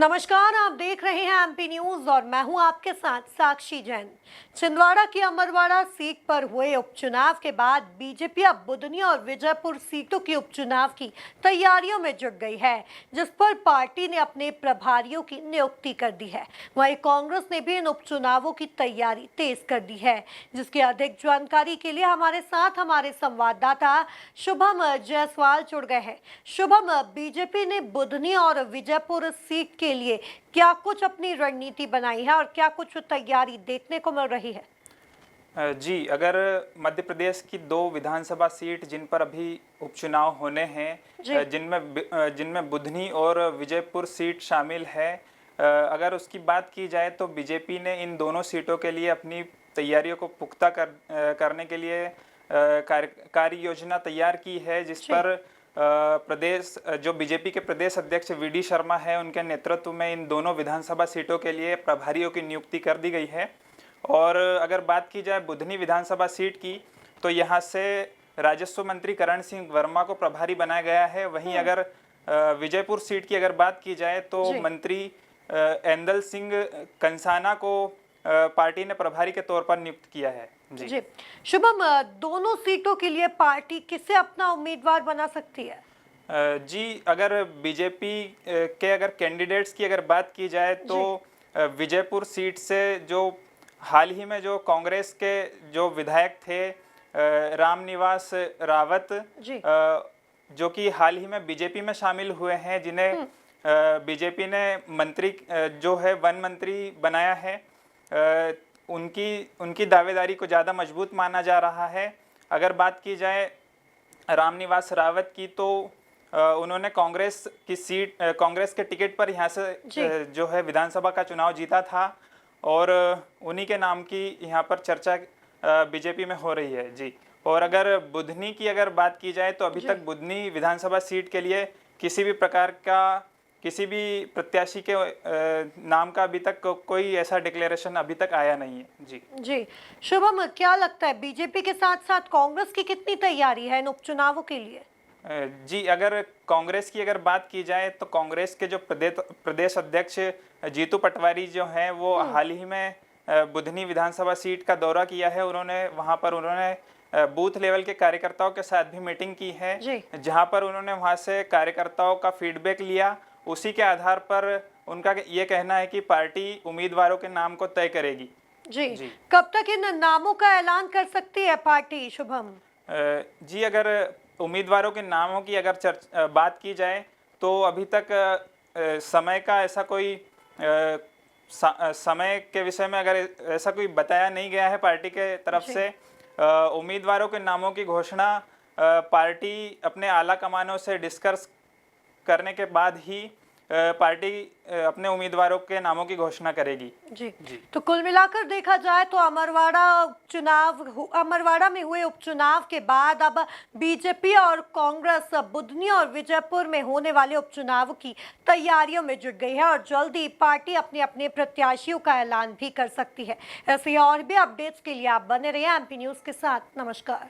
नमस्कार, आप देख रहे हैं एमपी न्यूज और मैं हूं आपके साथ साक्षी जैन। छिंदवाड़ा की अमरवाड़ा सीट पर हुए उपचुनाव के बाद बीजेपी अब बुधनी और विजयपुर सीटों के उपचुनाव की तैयारियों में जुट गई है, जिस पर पार्टी ने अपने प्रभारियों की नियुक्ति कर दी है। वहीं कांग्रेस ने भी इन उपचुनावों की तैयारी तेज कर दी है, जिसकी अधिक जानकारी के लिए हमारे साथ हमारे संवाददाता शुभम जायसवाल जुड़ गए हैं। शुभम, बीजेपी ने बुधनी और विजयपुर सीट के लिए क्या कुछ अपनी रणनीति बनाई है और क्या कुछ तैयारी देखने को मिल रही है? जी, अगर मध्य प्रदेश की 2 विधानसभा सीट जिन पर अभी उपचुनाव होने हैं, जिनमें बुधनी और विजयपुर सीट शामिल है, अगर उसकी बात की जाए तो बीजेपी ने इन दोनों सीटों के लिए अपनी तैयारियों को पुख्ता करने के लिए कार्य योजना तैयार की है, जिस पर प्रदेश जो बीजेपी के प्रदेश अध्यक्ष वी.डी. शर्मा है, उनके नेतृत्व में इन दोनों विधानसभा सीटों के लिए प्रभारियों की नियुक्ति कर दी गई है। और अगर बात की जाए बुधनी विधानसभा सीट की, तो यहाँ से राजस्व मंत्री करण सिंह वर्मा को प्रभारी बनाया गया है। वहीं अगर विजयपुर सीट की अगर बात की जाए तो मंत्री ऐंदल सिंह कंसाना को पार्टी ने प्रभारी के तौर पर नियुक्त किया है। जी शुभम, दोनों सीटों के लिए पार्टी किसे अपना उम्मीदवार बना सकती है? जी, अगर बीजेपी के अगर कैंडिडेट्स की अगर बात की जाए तो विजयपुर सीट से जो हाल ही में जो कांग्रेस के जो विधायक थे रामनिवास रावत, जो कि हाल ही में बीजेपी में शामिल हुए हैं, जिन्हें बीजेपी ने मंत्री जो है वन मंत्री बनाया है, उनकी दावेदारी को ज़्यादा मजबूत माना जा रहा है। अगर बात की जाए रामनिवास रावत की, तो उन्होंने कांग्रेस के टिकट पर यहाँ से जो है विधानसभा का चुनाव जीता था और उन्हीं के नाम की यहाँ पर चर्चा बीजेपी में हो रही है। जी, और अगर बुधनी की अगर बात की जाए तो अभी तक बुधनी विधानसभा सीट के लिए किसी भी प्रत्याशी के नाम का अभी तक कोई ऐसा डिक्लेरेशन अभी तक आया नहीं है। जी शुभम, क्या लगता है बीजेपी के साथ साथ कांग्रेस की कितनी तैयारी है इन उपचुनावों के लिए? जी, अगर कांग्रेस की अगर बात की जाए तो कांग्रेस के जो प्रदेश अध्यक्ष जीतू पटवारी जो हैं, वो हाल ही में बुधनी विधानसभा सीट का दौरा किया है। उन्होंने बूथ लेवल के कार्यकर्ताओं के साथ भी मीटिंग की है, जहां पर उन्होंने वहां से कार्यकर्ताओं का फीडबैक लिया। उसी के आधार पर उनका ये कहना है कि पार्टी उम्मीदवारों के नाम को तय करेगी। जी, कब तक इन नामों का ऐलान कर सकती है पार्टी, शुभम? जी, अगर उम्मीदवारों के नामों की अगर बात की जाए तो अभी तक समय का ऐसा कोई समय के विषय में अगर ऐसा कोई बताया नहीं गया है पार्टी के तरफ से। उम्मीदवारों के नामों की घोषणा पार्टी अपने आला कमानों से डिस्कस करने के बाद ही पार्टी अपने उम्मीदवारों के नामों की घोषणा करेगी। जी। तो कुल मिलाकर देखा जाए तो अमरवाड़ा में हुए उपचुनाव के बाद अब बीजेपी और कांग्रेस बुधनी और विजयपुर में होने वाले उपचुनाव की तैयारियों में जुट गई है और जल्द ही पार्टी अपने प्रत्याशियों का ऐलान भी कर सकती है। ऐसे और भी अपडेट्स के लिए आप बने रहिए एमपी न्यूज के साथ। नमस्कार।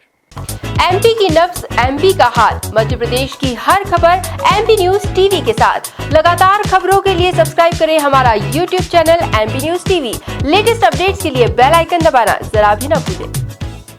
एमपी की नब्ज, एमपी का हाल, मध्य प्रदेश की हर खबर एमपी न्यूज टीवी के साथ। लगातार खबरों के लिए सब्सक्राइब करें हमारा YouTube channel MP news TV. Latest updates के लिए बेल आइकन दबाना जरा भी न भूलें।